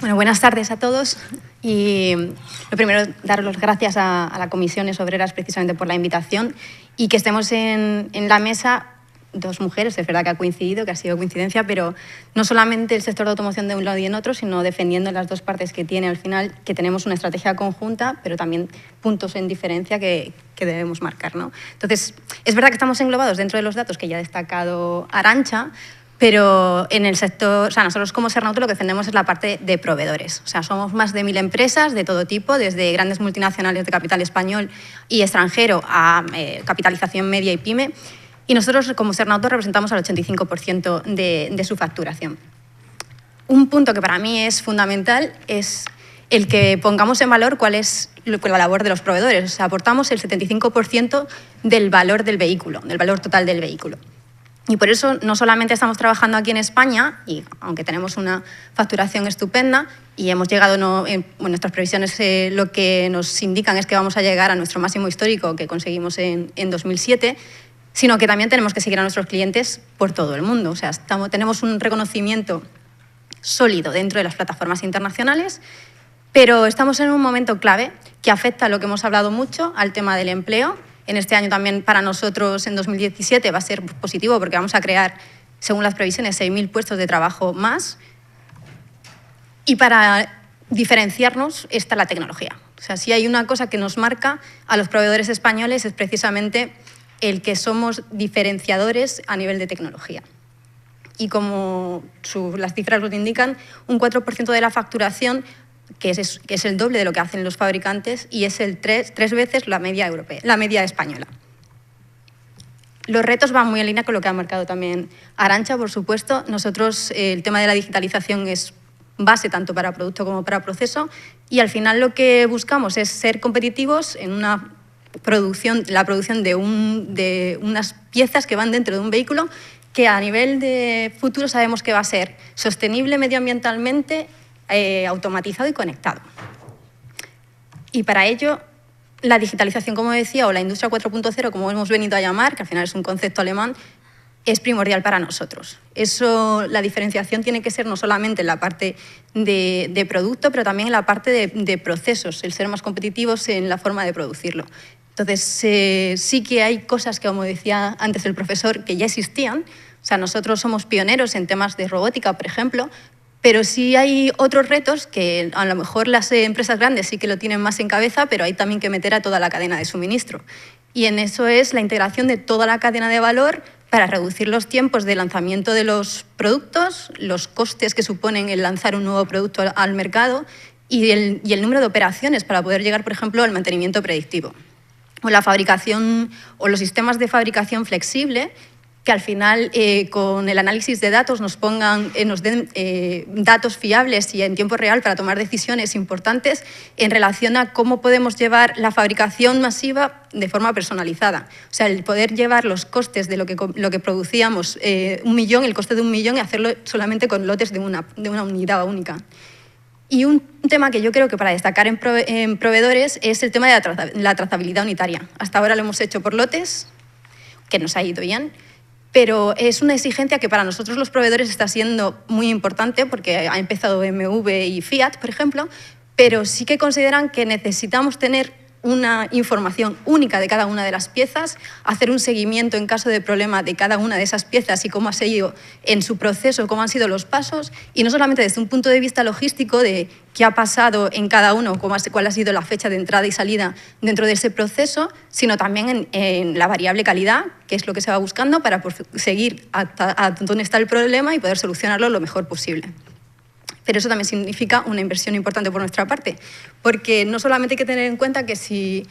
Bueno, buenas tardes a todos. Y lo primero, daros las gracias a la Comisiones Obreras precisamente por la invitación y que estemos en la mesa dos mujeres. Es verdad que ha coincidido, que ha sido coincidencia, pero no solamente el sector de automoción de un lado y en otro, sino defendiendo las dos partes que tiene al final, que tenemos una estrategia conjunta, pero también puntos en diferencia que debemos marcar, ¿no? Entonces, es verdad que estamos englobados dentro de los datos que ya ha destacado Arantxa, pero en el sector, o sea, nosotros como Cernauto lo que defendemos es la parte de proveedores. O sea, somos más de 1000 empresas de todo tipo, desde grandes multinacionales de capital español y extranjero a capitalización media y pyme. Y nosotros como Cernauto representamos al 85% de su facturación. Un punto que para mí es fundamental es el que pongamos en valor cuál es la labor de los proveedores. O sea, aportamos el 75% del valor del vehículo, del valor total del vehículo. Y por eso no solamente estamos trabajando aquí en España, y aunque tenemos una facturación estupenda y hemos llegado, en nuestras previsiones lo que nos indican es que vamos a llegar a nuestro máximo histórico que conseguimos en 2007, sino que también tenemos que seguir a nuestros clientes por todo el mundo. O sea, tenemos un reconocimiento sólido dentro de las plataformas internacionales, pero estamos en un momento clave que afecta a lo que hemos hablado mucho, al tema del empleo. En este año también para nosotros, en 2017, va a ser positivo porque vamos a crear, según las previsiones, 6000 puestos de trabajo más. Y para diferenciarnos está la tecnología. O sea, si hay una cosa que nos marca a los proveedores españoles es precisamente el que somos diferenciadores a nivel de tecnología. Y como las cifras lo indican, un 4% de la facturación que es el doble de lo que hacen los fabricantes y es tres veces la media europea, la media española. Los retos van muy en línea con lo que ha marcado también Arantxa, por supuesto. Nosotros, el tema de la digitalización es base tanto para producto como para proceso y al final lo que buscamos es ser competitivos en la producción de unas piezas que van dentro de un vehículo que a nivel de futuro sabemos que va a ser sostenible medioambientalmente, automatizado y conectado. Y para ello, la digitalización, como decía, o la industria 4.0, como hemos venido a llamar, que al final es un concepto alemán, es primordial para nosotros. Eso, la diferenciación tiene que ser no solamente en la parte de producto, pero también en la parte de procesos, el ser más competitivos en la forma de producirlo. Entonces, sí que hay cosas que, como decía antes el profesor, que ya existían. O sea, nosotros somos pioneros en temas de robótica, por ejemplo, pero sí hay otros retos que a lo mejor las empresas grandes sí que lo tienen más en cabeza, pero hay también que meter a toda la cadena de suministro. Y en eso es la integración de toda la cadena de valor para reducir los tiempos de lanzamiento de los productos, los costes que suponen el lanzar un nuevo producto al mercado y el número de operaciones para poder llegar, por ejemplo, al mantenimiento predictivo. O la fabricación o los sistemas de fabricación flexible que al final con el análisis de datos nos den datos fiables y en tiempo real para tomar decisiones importantes en relación a cómo podemos llevar la fabricación masiva de forma personalizada. O sea, el poder llevar los costes de lo que producíamos, 1 millón, el coste de 1 millón y hacerlo solamente con lotes de una unidad única. Y un tema que yo creo que para destacar en proveedores es el tema de la trazabilidad unitaria. Hasta ahora lo hemos hecho por lotes, que nos ha ido bien, pero es una exigencia que para nosotros los proveedores está siendo muy importante porque ha empezado BMW y Fiat, por ejemplo, pero sí que consideran que necesitamos tener una información única de cada una de las piezas, hacer un seguimiento en caso de problema de cada una de esas piezas y cómo ha seguido en su proceso, cómo han sido los pasos, y no solamente desde un punto de vista logístico de qué ha pasado en cada uno, cuál ha sido la fecha de entrada y salida dentro de ese proceso, sino también en la variable calidad, que es lo que se va buscando para seguir a dónde está el problema y poder solucionarlo lo mejor posible. Pero eso también significa una inversión importante por nuestra parte, porque no solamente hay que tener en cuenta que si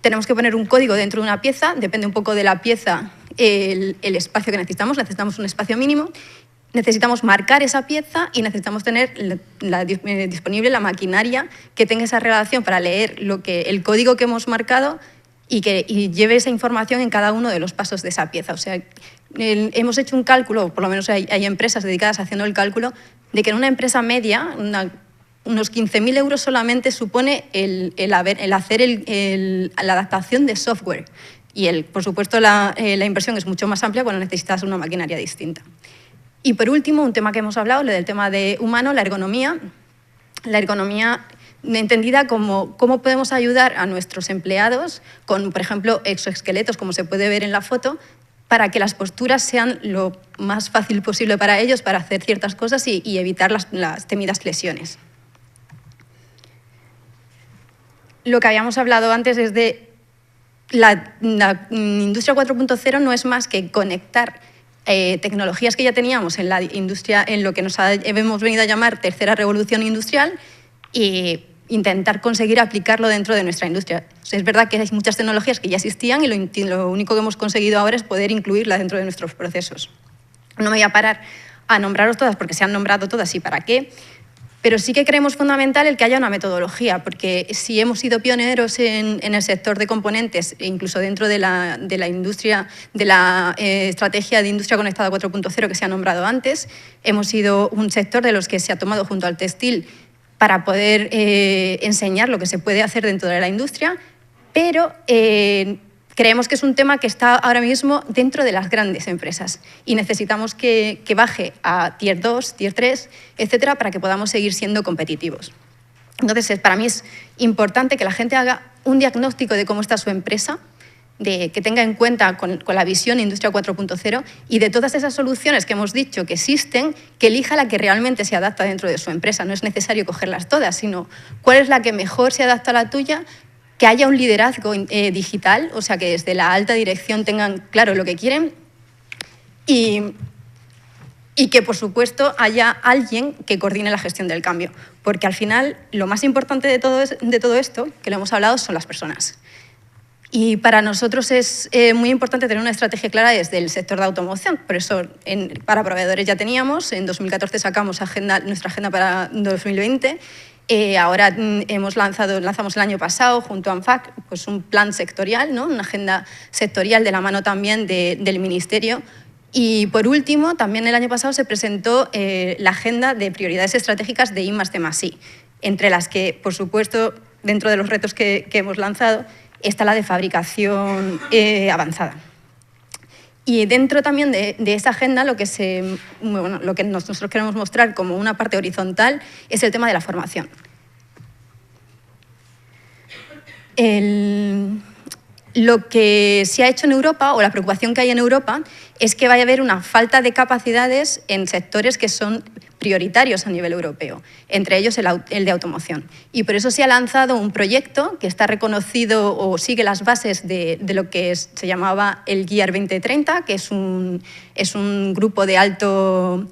tenemos que poner un código dentro de una pieza, depende un poco de la pieza el espacio que necesitamos un espacio mínimo, necesitamos marcar esa pieza y necesitamos tener disponible la maquinaria que tenga esa relación para leer el código que hemos marcado y lleve esa información en cada uno de los pasos de esa pieza. O sea, hemos hecho un cálculo, por lo menos hay empresas dedicadas haciendo el cálculo, de que en una empresa media, unos 15.000 euros solamente supone el hacer la adaptación de software. Y, por supuesto, la inversión es mucho más amplia cuando necesitas una maquinaria distinta. Y, por último, un tema que hemos hablado, el del tema de humano, la ergonomía. la ergonomía entendida como cómo podemos ayudar a nuestros empleados con, por ejemplo, exoesqueletos, como se puede ver en la foto, para que las posturas sean lo más fácil posible para ellos para hacer ciertas cosas y evitar las temidas lesiones. Lo que habíamos hablado antes es de la industria 4.0 no es más que conectar tecnologías que ya teníamos en la industria, en lo que hemos venido a llamar tercera revolución industrial, e intentar conseguir aplicarlo dentro de nuestra industria. Es verdad que hay muchas tecnologías que ya existían y lo único que hemos conseguido ahora es poder incluirlas dentro de nuestros procesos. No me voy a parar a nombraros todas porque se han nombrado todas y para qué, pero sí que creemos fundamental el que haya una metodología, porque si hemos sido pioneros en el sector de componentes, e incluso dentro de la industria, de la estrategia de industria conectada 4.0 que se ha nombrado antes, hemos sido un sector de los que se ha tomado junto al textil para poder enseñar lo que se puede hacer dentro de la industria, pero creemos que es un tema que está ahora mismo dentro de las grandes empresas y necesitamos que baje a Tier 2, Tier 3, etcétera, para que podamos seguir siendo competitivos. Entonces, para mí es importante que la gente haga un diagnóstico de cómo está su empresa, que tenga en cuenta con la visión Industria 4.0 y de todas esas soluciones que hemos dicho que existen, que elija la que realmente se adapta dentro de su empresa. No es necesario cogerlas todas, sino cuál es la que mejor se adapta a la tuya, que haya un liderazgo digital, o sea, que desde la alta dirección tengan claro lo que quieren y que, por supuesto, haya alguien que coordine la gestión del cambio. Porque al final, lo más importante de todo esto, que lo hemos hablado, son las personas. Y para nosotros es muy importante tener una estrategia clara desde el sector de automoción. Por eso, para proveedores ya teníamos, en 2014 sacamos nuestra agenda para 2020. Ahora lanzamos el año pasado, junto a ANFAC, pues un plan sectorial, ¿no? Una agenda sectorial de la mano también del Ministerio. Y, por último, también el año pasado se presentó la agenda de prioridades estratégicas de I+D+I, entre las que, por supuesto, dentro de los retos que hemos lanzado, está la de fabricación avanzada. Y dentro también de esa agenda lo que nosotros queremos mostrar como una parte horizontal es el tema de la formación. Lo que se ha hecho en Europa, o la preocupación que hay en Europa, es que vaya a haber una falta de capacidades en sectores que son prioritarios a nivel europeo, entre ellos el de automoción. Y por eso se ha lanzado un proyecto que está reconocido o sigue las bases de lo que se llamaba el GEAR 2030, que es un grupo de alto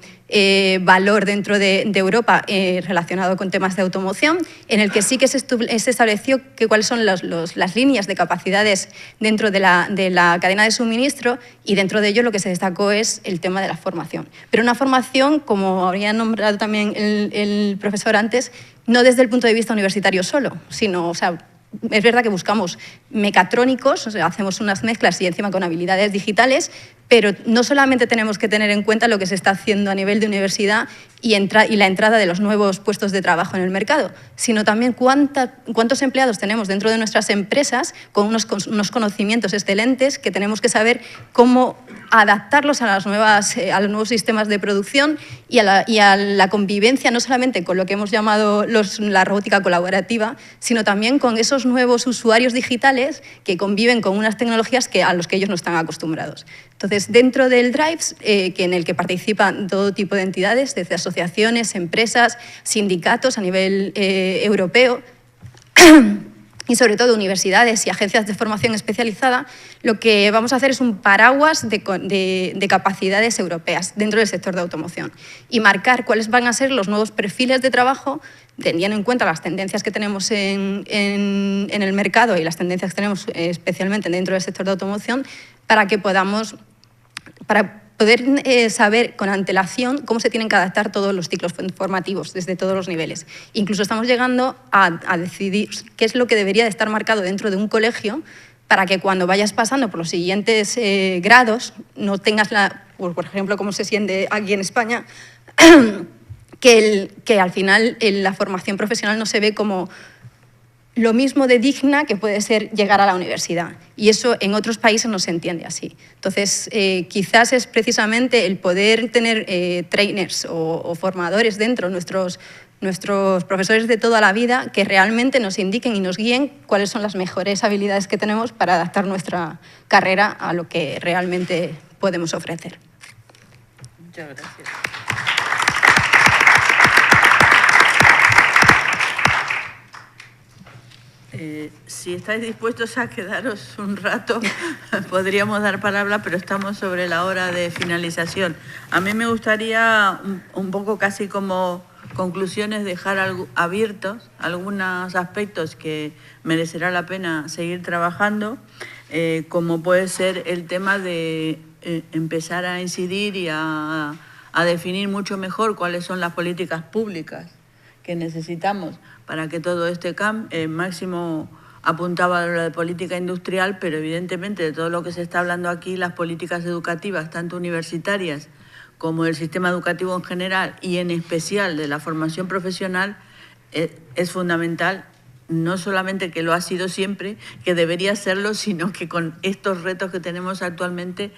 valor dentro de Europa relacionado con temas de automoción, en el que sí que se estableció cuáles son las líneas de capacidades dentro de la cadena de suministro, y dentro de ello lo que se destacó es el tema de la formación. Pero una formación, como habría nombrado también el profesor antes, no desde el punto de vista universitario solo, sino, o sea, es verdad que buscamos mecatrónicos, o sea, hacemos unas mezclas y encima con habilidades digitales, pero no solamente tenemos que tener en cuenta lo que se está haciendo a nivel de universidad y la entrada de los nuevos puestos de trabajo en el mercado, sino también cuántos empleados tenemos dentro de nuestras empresas con unos conocimientos excelentes que tenemos que saber cómo adaptarlos a los nuevos sistemas de producción y a la convivencia, no solamente con lo que hemos llamado la robótica colaborativa, sino también con esos nuevos usuarios digitales que conviven con unas tecnologías a los que ellos no están acostumbrados. Entonces, dentro del DRIVES, en el que participan todo tipo de entidades, desde asociaciones, empresas, sindicatos a nivel europeo, y sobre todo universidades y agencias de formación especializada, lo que vamos a hacer es un paraguas de capacidades europeas dentro del sector de automoción y marcar cuáles van a ser los nuevos perfiles de trabajo, teniendo en cuenta las tendencias que tenemos en el mercado y las tendencias que tenemos especialmente dentro del sector de automoción, para poder saber con antelación cómo se tienen que adaptar todos los ciclos formativos desde todos los niveles. Incluso estamos llegando a decidir qué es lo que debería de estar marcado dentro de un colegio para que cuando vayas pasando por los siguientes grados no tengas por ejemplo, como se siente aquí en España, que al final la formación profesional no se ve como lo mismo de digna que puede ser llegar a la universidad. Y eso en otros países no se entiende así. Entonces, quizás es precisamente el poder tener trainers o formadores dentro de nuestros profesores de toda la vida, que realmente nos indiquen y nos guíen cuáles son las mejores habilidades que tenemos para adaptar nuestra carrera a lo que realmente podemos ofrecer. Muchas gracias. Si estáis dispuestos a quedaros un rato, podríamos dar palabra, pero estamos sobre la hora de finalización. A mí me gustaría un poco casi como conclusiones dejar abiertos algunos aspectos que merecerá la pena seguir trabajando, como puede ser el tema de empezar a incidir y a definir mucho mejor cuáles son las políticas públicas que necesitamos para que todo este Máximo apuntaba a lo de política industrial, pero evidentemente de todo lo que se está hablando aquí, las políticas educativas, tanto universitarias como del sistema educativo en general y en especial de la formación profesional, es fundamental, no solamente que lo ha sido siempre, que debería serlo, sino que con estos retos que tenemos actualmente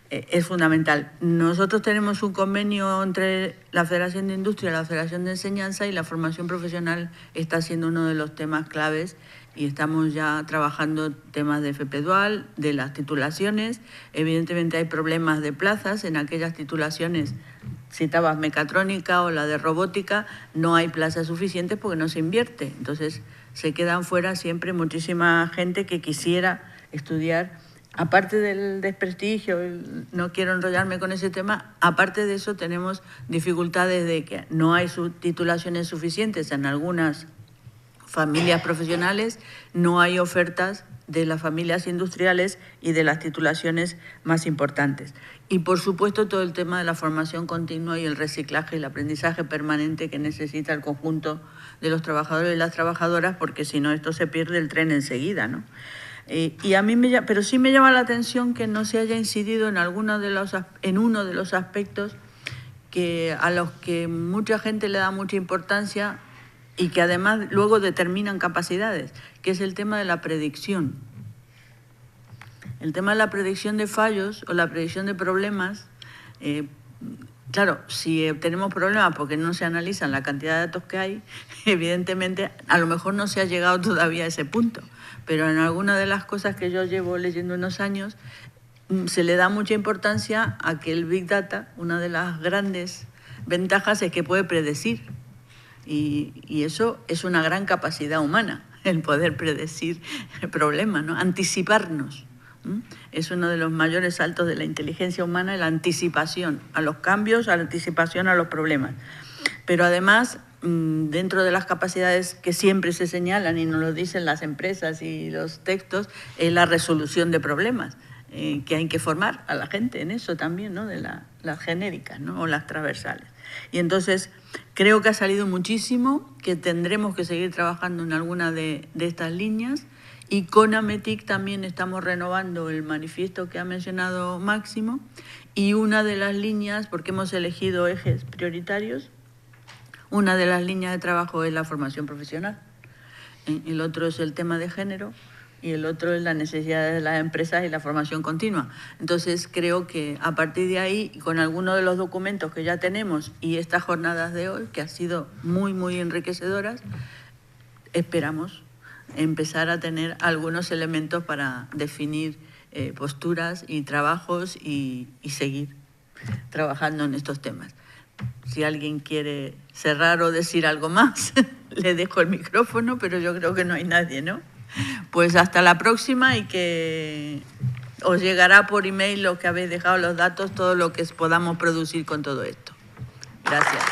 es fundamental. Nosotros tenemos un convenio entre la Federación de Industria y la Federación de Enseñanza y la formación profesional está siendo uno de los temas claves y estamos ya trabajando temas de FP Dual, de las titulaciones. Evidentemente hay problemas de plazas en aquellas titulaciones, citabas mecatrónica o la de robótica, no hay plazas suficientes porque no se invierte. Entonces se quedan fuera siempre muchísima gente que quisiera estudiar. Aparte del desprestigio, no quiero enrollarme con ese tema, aparte de eso tenemos dificultades de que no hay titulaciones suficientes en algunas familias profesionales, no hay ofertas de las familias industriales y de las titulaciones más importantes. Y por supuesto todo el tema de la formación continua y el reciclaje y el aprendizaje permanente que necesita el conjunto de los trabajadores y las trabajadoras, porque si no esto se pierde el tren enseguida, ¿no? Y a mí pero sí me llama la atención que no se haya incidido en uno de los aspectos a los que mucha gente le da mucha importancia y que además luego determinan capacidades, que es el tema de la predicción. El tema de la predicción de fallos o la predicción de problemas, claro, si tenemos problemas porque no se analizan la cantidad de datos que hay, evidentemente a lo mejor no se ha llegado todavía a ese punto. Pero en alguna de las cosas que yo llevo leyendo unos años, se le da mucha importancia a que el Big Data, una de las grandes ventajas es que puede predecir. Y eso es una gran capacidad humana, el poder predecir problemas, ¿no? Anticiparnos. Es uno de los mayores saltos de la inteligencia humana, la anticipación a los cambios, a la anticipación a los problemas. Pero además, dentro de las capacidades que siempre se señalan y nos lo dicen las empresas y los textos, es la resolución de problemas, que hay que formar a la gente en eso también, ¿no? De las genéricas, ¿no? O las transversales. Y entonces creo que ha salido muchísimo, que tendremos que seguir trabajando en alguna de estas líneas y con AMETIC también estamos renovando el manifiesto que ha mencionado Máximo y una de las líneas, porque hemos elegido ejes prioritarios, una de las líneas de trabajo es la formación profesional, el otro es el tema de género y el otro es las necesidades de las empresas y la formación continua. Entonces creo que a partir de ahí, con algunos de los documentos que ya tenemos y estas jornadas de hoy, que han sido muy, muy enriquecedoras, esperamos empezar a tener algunos elementos para definir posturas y trabajos y seguir trabajando en estos temas. Si alguien quiere cerrar o decir algo más, le dejo el micrófono, pero yo creo que no hay nadie, ¿no? Pues hasta la próxima y que os llegará por email lo que habéis dejado, los datos, todo lo que podamos producir con todo esto. Gracias.